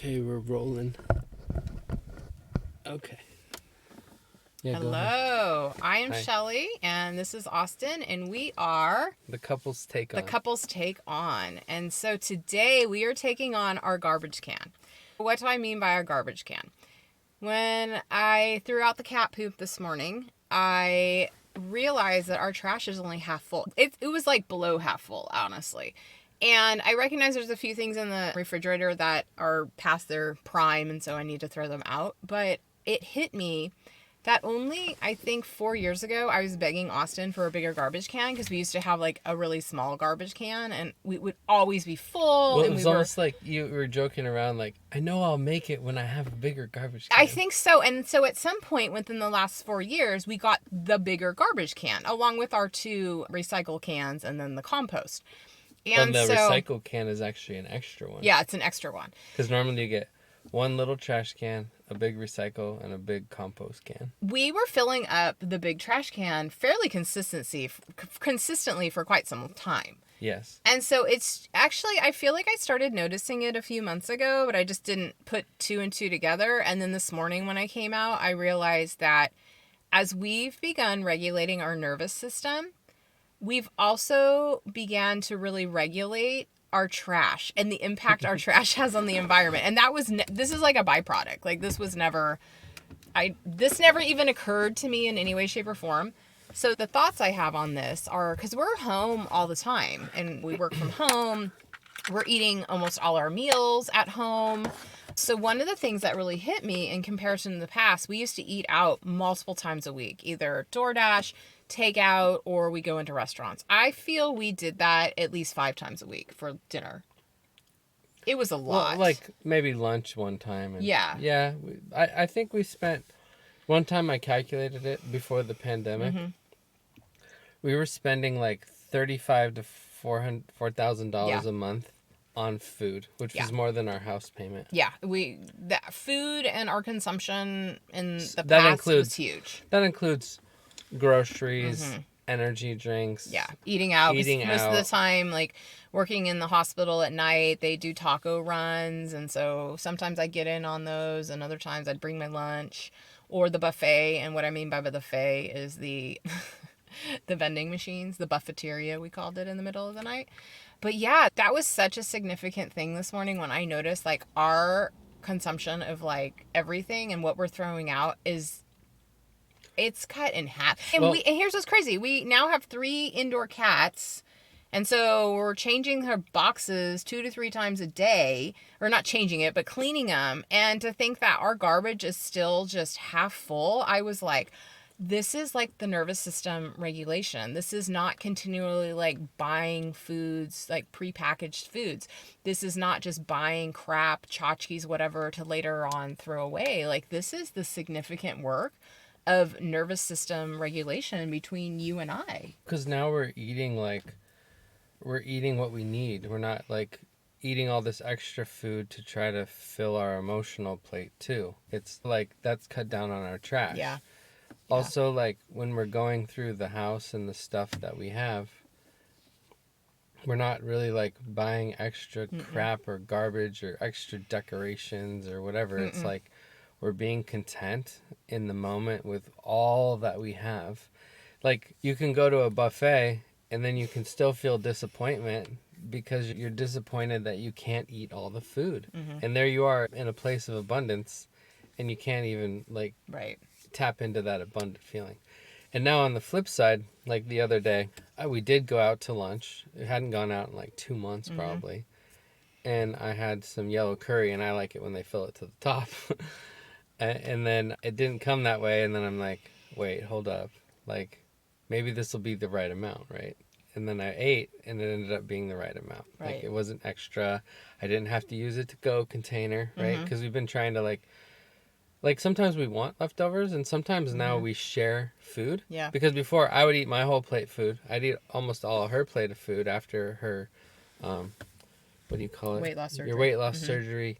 Okay, we're rolling. Okay. Yeah, Hello, I am Hi. Shelley, and this is Austin, and we are The couple's take on. the couple's take on. And so today we are taking on our garbage can. What do I mean by our garbage can? When I threw out the cat poop this morning, I realized that our trash is only half full. It was like below half full, honestly. And I recognize there's a few things in the refrigerator that are past their prime, and so I need to throw them out. But it hit me that only, I think, 4 years ago, I was begging Austin for a bigger garbage can because we used to have like a really small garbage can and we would always be full. Well, and it was almost like you were joking around, like, I know I'll make it when I have a bigger garbage can. I think so. And so at some point within the last 4 years, we got the bigger garbage can along with our 2 recycle cans and then the compost. And the recycle can is actually an extra one. Yeah, it's an extra one. Because normally you get one little trash can, a big recycle, and a big compost can. We were filling up the big trash can fairly consistently for quite some time. Yes. And so it's actually, I feel like I started noticing it a few months ago, but I just didn't put 2 and 2 together. And then this morning when I came out, I realized that as we've begun regulating our nervous system, we've also began to really regulate our trash and the impact our trash has on the environment. And that was, this is like a byproduct. Like this never even occurred to me in any way, shape, or form. So the thoughts I have on this are, because we're home all the time and we work from home, we're eating almost all our meals at home. So one of the things that really hit me in comparison to the past, we used to eat out multiple times a week, either DoorDash, takeout, or we go into restaurants. I feel we did that at least 5 times a week for dinner. It was a lot. Well, like maybe lunch one time. And yeah. Yeah. I think we spent, one time I calculated it before the pandemic. Mm-hmm. We were spending like $3,500 to $4,000 a month on food, which was more than our house payment. Yeah, that food and our consumption in the past was huge. That includes groceries, energy drinks. Yeah, eating out. Most of the time, like working in the hospital at night, they do taco runs, and so sometimes I get in on those, and other times I'd bring my lunch or the buffet. And what I mean by the buffet is the the vending machines, the buffeteria we called it in the middle of the night. But yeah, that was such a significant thing this morning when I noticed like our consumption of like everything and what we're throwing out it's cut in half. And and here's what's crazy. We now have 3 indoor cats. And so we're changing her boxes 2 to 3 times a day, or not changing it, but cleaning them. And to think that our garbage is still just half full, I was like, this is like the nervous system regulation. This is not continually like buying foods, like prepackaged foods. This is not just buying crap, tchotchkes, whatever, to later on throw away. Like this is the significant work of nervous system regulation between you and I. Because now we're eating what we need. We're not like eating all this extra food to try to fill our emotional plate too. It's like that's cut down on our trash. Yeah. Also, like, when we're going through the house and the stuff that we have, we're not really, like, buying extra crap or garbage or extra decorations or whatever. It's like we're being content in the moment with all that we have. Like, you can go to a buffet and then you can still feel disappointment because you're disappointed that you can't eat all the food. And there you are in a place of abundance and you can't even, like... Right. tap into that abundant feeling. And now on the flip side, like the other day, we did go out to lunch. It hadn't gone out in like 2 months probably. And I had some yellow curry, and I like it when they fill it to the top. And then it didn't come that way, and then I'm like, wait, hold up. Like, maybe this will be the right amount, right? And then I ate, and it ended up being the right amount. Right. Like, it wasn't extra. I didn't have to use a to-go container, right? Because we've been trying to, like, sometimes we want leftovers, and sometimes now we share food. Yeah. Because before, I would eat my whole plate food. I'd eat almost all of her plate of food after her, what do you call it? Weight loss surgery. Your weight loss surgery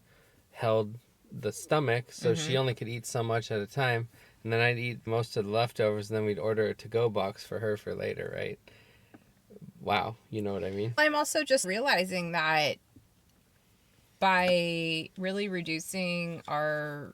held the stomach, so she only could eat so much at a time. And then I'd eat most of the leftovers, and then we'd order a to-go box for her for later, right? Wow, you know what I mean? I'm also just realizing that by really reducing our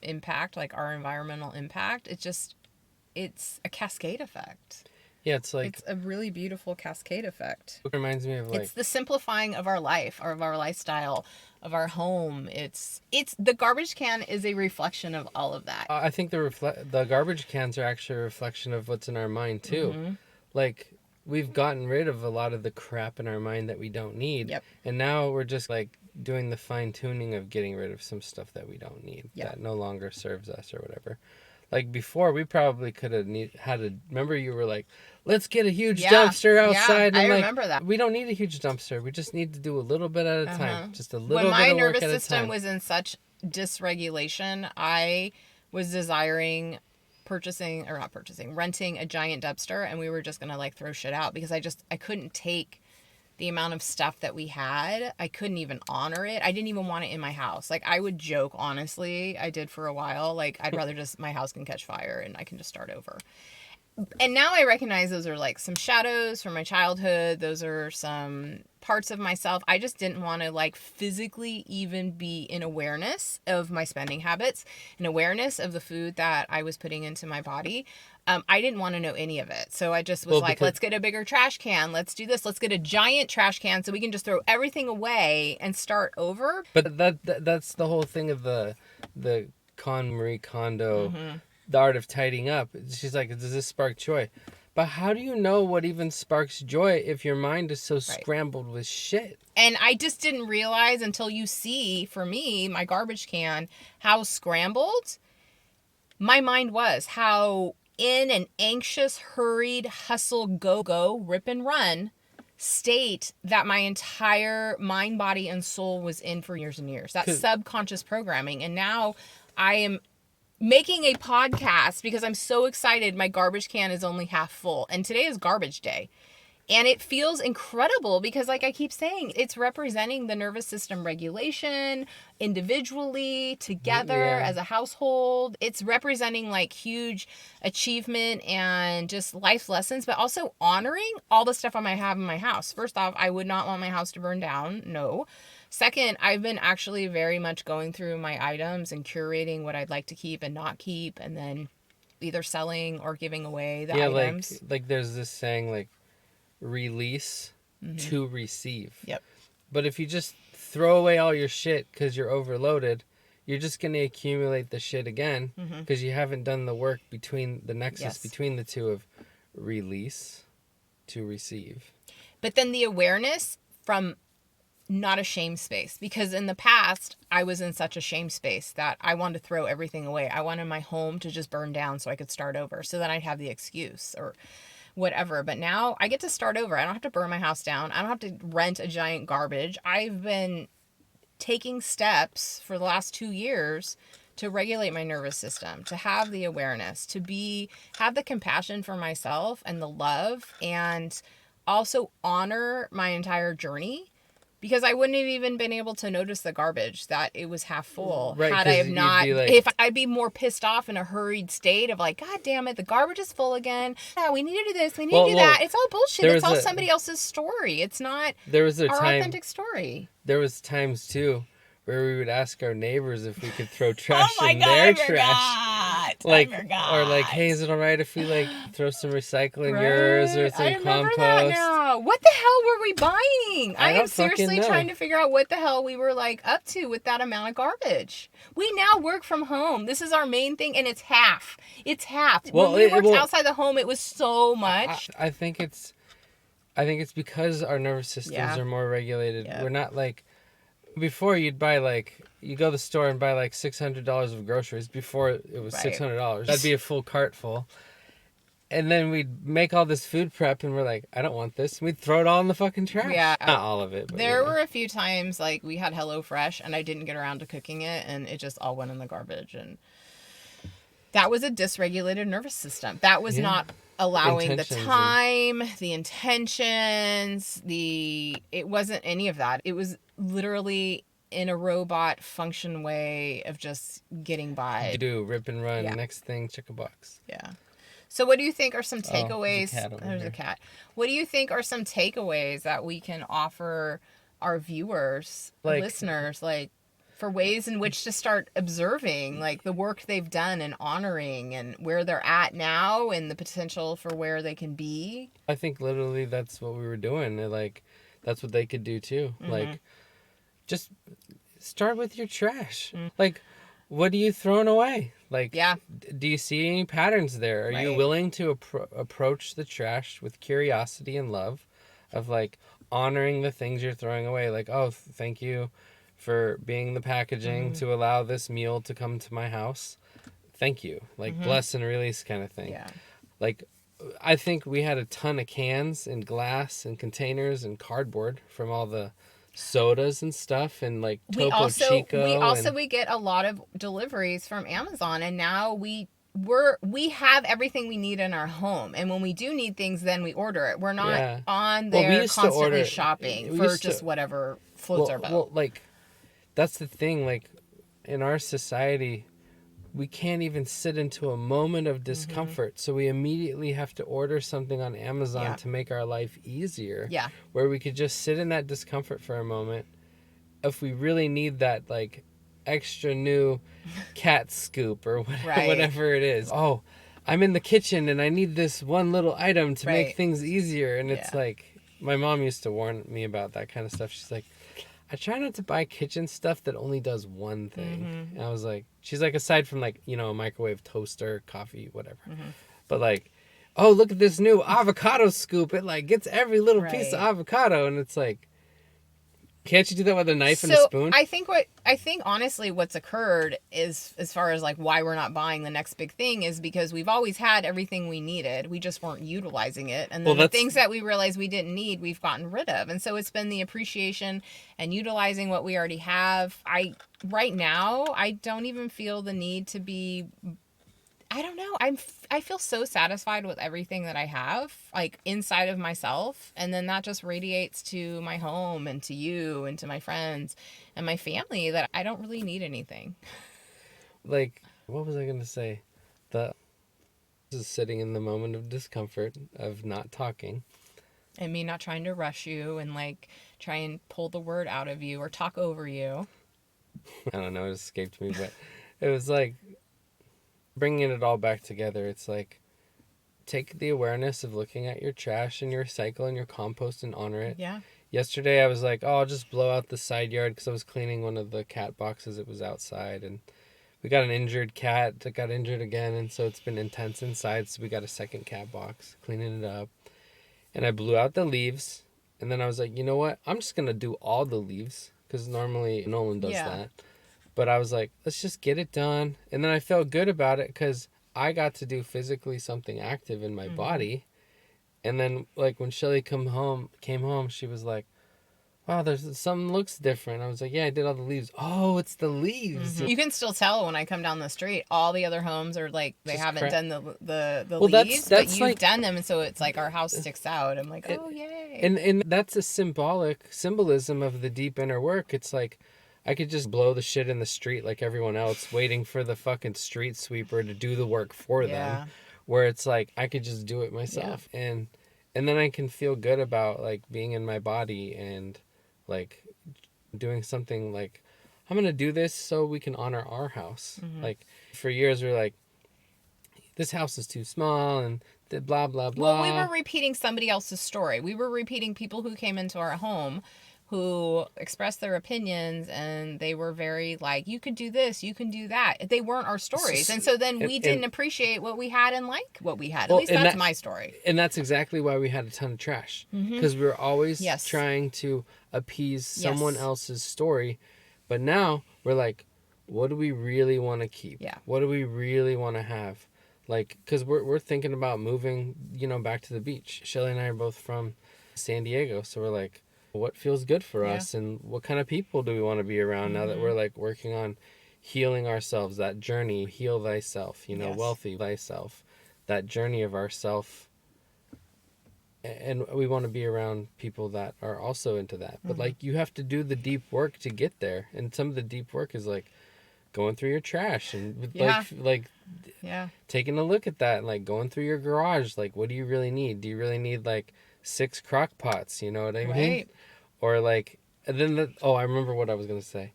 impact, like our environmental impact, it's a cascade effect. Yeah, it's like... It's a really beautiful cascade effect. It reminds me of like... It's the simplifying of our life, or of our lifestyle, of our home. It's the garbage can is a reflection of all of that. I think the garbage cans are actually a reflection of what's in our mind too. Mm-hmm. Like, we've gotten rid of a lot of the crap in our mind that we don't need. Yep. And now we're just like doing the fine tuning of getting rid of some stuff that we don't need, Yep. that no longer serves us or whatever. Like before, we probably could have remember you were like, let's get a huge dumpster outside. Yeah, and I like, remember that. We don't need a huge dumpster. We just need to do a little bit at a time. Just a little when bit my of work nervous at a time. system was in such dysregulation, I was desiring renting a giant dumpster, and we were just gonna like throw shit out because I couldn't take the amount of stuff that we had. I couldn't even honor it. I didn't even want it in my house. Like, I would joke, honestly, I did for a while, like, I'd rather just my house can catch fire and I can just start over. And now I recognize those are like some shadows from my childhood. Those are some parts of myself. I just didn't want to like physically even be in awareness of my spending habits, in awareness of the food that I was putting into my body. I didn't want to know any of it. So I just was let's get a bigger trash can. Let's do this. Let's get a giant trash can so we can just throw everything away and start over. But that's the whole thing of the Marie Kondo, The Art of Tidying Up. She's like, does this spark joy? But how do you know what even sparks joy if your mind is so scrambled with shit? And I just didn't realize until you see, for me, my garbage can, how scrambled my mind was. How in an anxious, hurried, hustle, go, rip and run state that my entire mind, body, and soul was in for years and years. That subconscious programming. And now I am making a podcast because I'm so excited. My garbage can is only half full. And today is garbage day. And it feels incredible because, like I keep saying, it's representing the nervous system regulation individually, together, as a household. It's representing like huge achievement and just life lessons, but also honoring all the stuff I have in my house. First off, I would not want my house to burn down. No. Second, I've been actually very much going through my items and curating what I'd like to keep and not keep, and then either selling or giving away the items. Like there's this saying, like, release to receive. Yep. But if you just throw away all your shit because you're overloaded, you're just going to accumulate the shit again because you haven't done the work between the nexus between the two of release to receive. But then the awareness from not a shame space, because in the past I was in such a shame space that I wanted to throw everything away. I wanted my home to just burn down so I could start over, so that I'd have the excuse or whatever. But now I get to start over. I don't have to burn my house down. I don't have to rent a giant garbage. I've been taking steps for the last 2 years to regulate my nervous system, to have the awareness, to have the compassion for myself and the love, and also honor my entire journey. Because I wouldn't have even been able to notice the garbage, that it was half full, had I have not. If I'd be more pissed off in a hurried state of like, God damn it, the garbage is full again. Yeah, we need to do this, we need to do that. It's all bullshit. It's all somebody else's story. It's not our authentic story. There was times too where we would ask our neighbors if we could throw trash in their trash. Like, I forgot. Or like, hey, is it all right if we like throw some recycle in yours or some compost? That now. What the hell were we buying? I am seriously trying to figure out what the hell we were like up to with that amount of garbage. We now work from home. This is our main thing, and it's half. It's half. When we worked outside the home, it was so much. I think it's because our nervous systems are more regulated. We're not like before. You go to the store and buy like $600 of groceries. Before it was $600. That'd be a full cart full. And then we'd make all this food prep, and we're like, I don't want this. And we'd throw it all in the fucking trash. Yeah. Not all of it. But there were a few times, like, we had HelloFresh, and I didn't get around to cooking it, and it just all went in the garbage. And that was a dysregulated nervous system. That was not allowing the time, the intentions, it wasn't any of that. It was literally in a robot function way of just getting by. You do, rip and run. Next thing, check a box. Yeah. So what do you think are some takeaways? There's a cat over There's a cat. What do you think are some takeaways that we can offer our viewers, Like, listeners, like for ways in which to start observing like the work they've done and honoring and where they're at now and the potential for where they can be. I think literally that's what we were doing. Like, that's what they could do too. Like, just start with your trash. Like, what are you throwing away? Like, Yeah. Do you see any patterns there? Are you Right. willing to approach the trash with curiosity and love, of like honoring the things you're throwing away? Like, oh, thank you for being the packaging to allow this meal to come to my house. Thank you. Like, bless and release kind of thing. Yeah. Like, I think we had a ton of cans and glass and containers and cardboard from all the sodas and stuff, and like Topo Chico. We get a lot of deliveries from Amazon, and now we have everything we need in our home, and when we do need things, then we order it. We're not on there constantly shopping for just whatever floats our boat. Well, like, that's the thing. Like, in our society, we can't even sit into a moment of discomfort. So we immediately have to order something on Amazon to make our life easier. Yeah. Where we could just sit in that discomfort for a moment. If we really need that, like, extra new cat scoop or whatever it is. Oh, I'm in the kitchen and I need this one little item to make things easier. And it's like, my mom used to warn me about that kind of stuff. She's like, I try not to buy kitchen stuff that only does one thing. And I was like, she's like, aside from like, you know, a microwave, toaster, coffee, whatever. But like, oh, look at this new avocado scoop. It like gets every little piece of avocado. And it's like, can't you do that with a knife and a spoon? I think honestly what's occurred is, as far as like why we're not buying the next big thing, is because we've always had everything we needed. We just weren't utilizing it. And then the things that we realized we didn't need, we've gotten rid of. And so it's been the appreciation and utilizing what we already have. Right now, I don't even feel the need to be, I don't know. I feel so satisfied with everything that I have, like inside of myself, and then that just radiates to my home and to you and to my friends and my family, that I don't really need anything. Like, what was I going to say? This is sitting in the moment of discomfort of not talking. And me not trying to rush you and like try and pull the word out of you or talk over you. I don't know, it escaped me, but it was like, bringing it all back together, it's like, take the awareness of looking at your trash and your recycle and your compost and honor it. Yeah. Yesterday I was like, oh, I'll just blow out the side yard because I was cleaning one of the cat boxes. It was outside, and we got an injured cat that got injured again, and so it's been intense inside, so we got a second cat box, cleaning it up. And I blew out the leaves, and then I was like, you know what? I'm just going to do all the leaves, because normally Nolan does that. But I was like, let's just get it done. And then I felt good about it because I got to do physically something active in my body. And then, like, when Shelley came home, she was like, wow, there's something looks different. I was like, yeah, I did all the leaves. Oh, it's the leaves. You can still tell when I come down the street, all the other homes are like, they Just haven't done the well, leaves, that's but you've like, done them. And so it's like our house sticks out. I'm like, oh, yay. And that's a symbolism of the deep inner work. It's like, I could just blow the shit in the street like everyone else, waiting for the fucking street sweeper to do the work for them. Where it's like, I could just do it myself. And then I can feel good about like being in my body and like doing something like, I'm going to do this so we can honor our house. Like, for years we were like, this house is too small and blah, blah, blah. Well, we were repeating somebody else's story. We were repeating people who came into our home who expressed their opinions, and they were very like, you could do this, you can do that. They weren't our stories. And so then we didn't appreciate what we had and like what we had. At least that's my story. And that's exactly why we had a ton of trash. Because we were always trying to appease someone else's story. But now we're like, what do we really want to keep? Yeah. What do we really want to have? Like, because we're thinking about moving, you know, back to the beach. Shelley and I are both from San Diego. So we're like, what feels good for us, and what kind of people do we want to be around now that we're like working on healing ourselves, that journey, heal thyself, you know, wealthy thyself, that journey of ourself. And we want to be around people that are also into that. But like, you have to do the deep work to get there. And some of the deep work is like going through your trash and like taking a look at that, and like going through your garage. Like, what do you really need? Do you really need like 6 crock pots? You know what I mean? Or like, And then, I remember what I was going to say.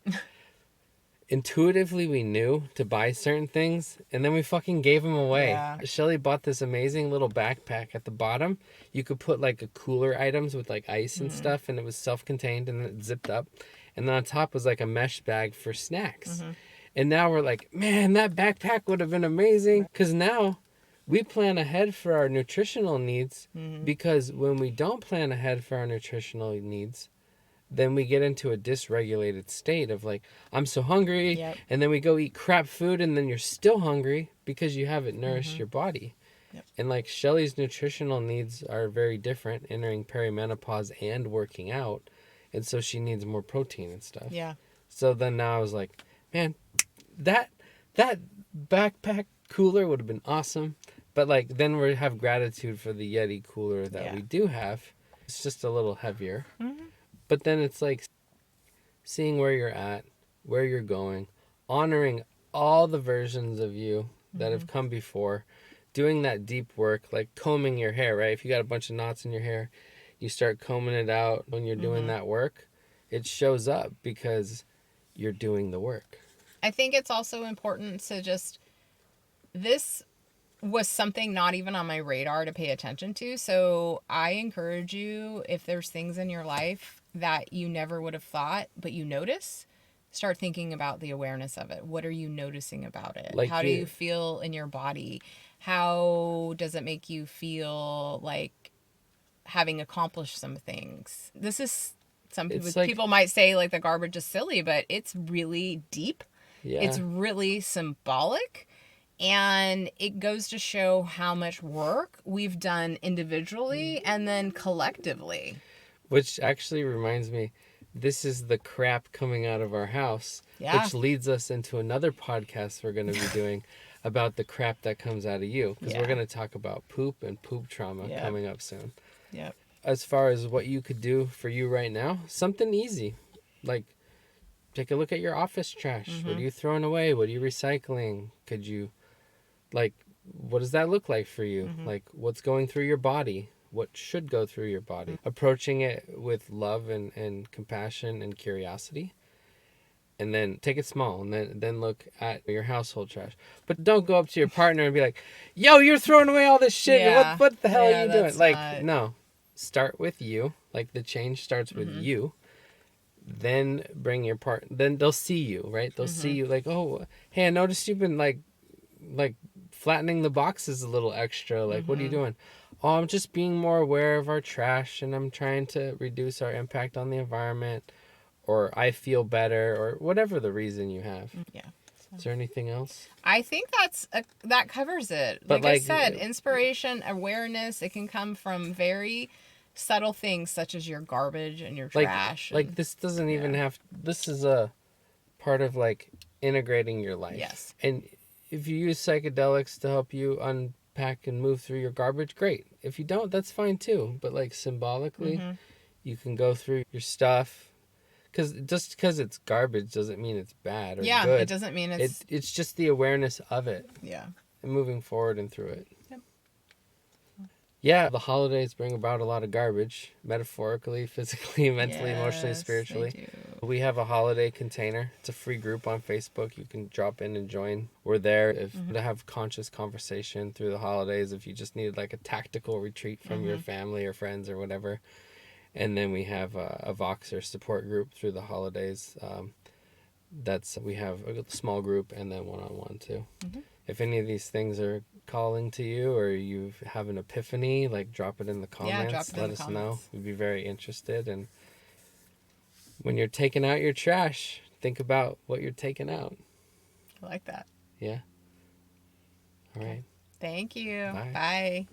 Intuitively, we knew to buy certain things, and then we fucking gave them away. Yeah. Shelley bought this amazing little backpack. At the bottom, you could put like a cooler items with like ice and stuff, and it was self-contained and it zipped up. And then on top was like a mesh bag for snacks. And now we're like, man, that backpack would have been amazing. Because now we plan ahead for our nutritional needs, because when we don't plan ahead for our nutritional needs, then we get into a dysregulated state of like, I'm so hungry. Yep. And then we go eat crap food, and then you're still hungry because you haven't nourished your body. Yep. And like Shelley's nutritional needs are very different, entering perimenopause and working out. And so she needs more protein and stuff. Yeah. So then now I was like, man, that backpack cooler would have been awesome. But like, then we have gratitude for the Yeti cooler that we do have. It's just a little heavier. But then it's like seeing where you're at, where you're going, honoring all the versions of you that have come before, doing that deep work, like combing your hair, right? If you got a bunch of knots in your hair, you start combing it out when you're doing that work, it shows up because you're doing the work. I think it's also important to this was something not even on my radar to pay attention to. So I encourage you, if there's things in your life that you never would have thought, but you notice, start thinking about the awareness of it. What are you noticing about it? Like how do you feel in your body? How does it make you feel like having accomplished some things? This is some people might say like the garbage is silly, but it's really deep. Yeah. It's really symbolic. And it goes to show how much work we've done individually and then collectively. Which actually reminds me, this is the crap coming out of our house, which leads us into another podcast we're going to be doing about the crap that comes out of you. Because we're going to talk about poop and poop trauma coming up soon. Yep. As far as what you could do for you right now, something easy. Like, take a look at your office trash. What are you throwing away? What are you recycling? Could you... like, what does that look like for you? Like, what's going through your body? What should go through your body? Approaching it with love and compassion and curiosity. And then take it small, and then look at your household trash. But don't go up to your partner and be like, yo, you're throwing away all this shit. Yeah. What the hell are you doing? Like, not... no. Start with you. Like, the change starts with you. Then bring your partner. Then they'll see you, right? They'll see you like, oh, hey, I noticed you've been like flattening the boxes a little extra. Like, what are you doing? Oh, I'm just being more aware of our trash, and I'm trying to reduce our impact on the environment, or I feel better, or whatever the reason you have. Yeah. Is there anything else? I think that covers it. Like I said, inspiration, awareness, it can come from very subtle things such as your garbage and your trash. Like this doesn't even have, this is a part of like integrating your life. Yes. And if you use psychedelics to help you unpack and move through your garbage, great. If you don't, that's fine too. But like symbolically, you can go through your stuff. Because just because it's garbage doesn't mean it's bad or good. It doesn't mean it's just the awareness of it. Yeah. And moving forward and through it. Yep. Yeah, the holidays bring about a lot of garbage, metaphorically, physically, mentally, emotionally, spiritually. They do. We have a holiday container. It's a free group on Facebook. You can drop in and join. We're there to have conscious conversation through the holidays if you just needed like a tactical retreat from your family or friends or whatever. And then we have a Voxer support group through the holidays. We have a small group and then one-on-one too. If any of these things are calling to you or you have an epiphany, like drop it in the comments. Let us know. We'd be very interested. And when you're taking out your trash, think about what you're taking out. I like that. Yeah. All right. Thank you. Bye. Bye.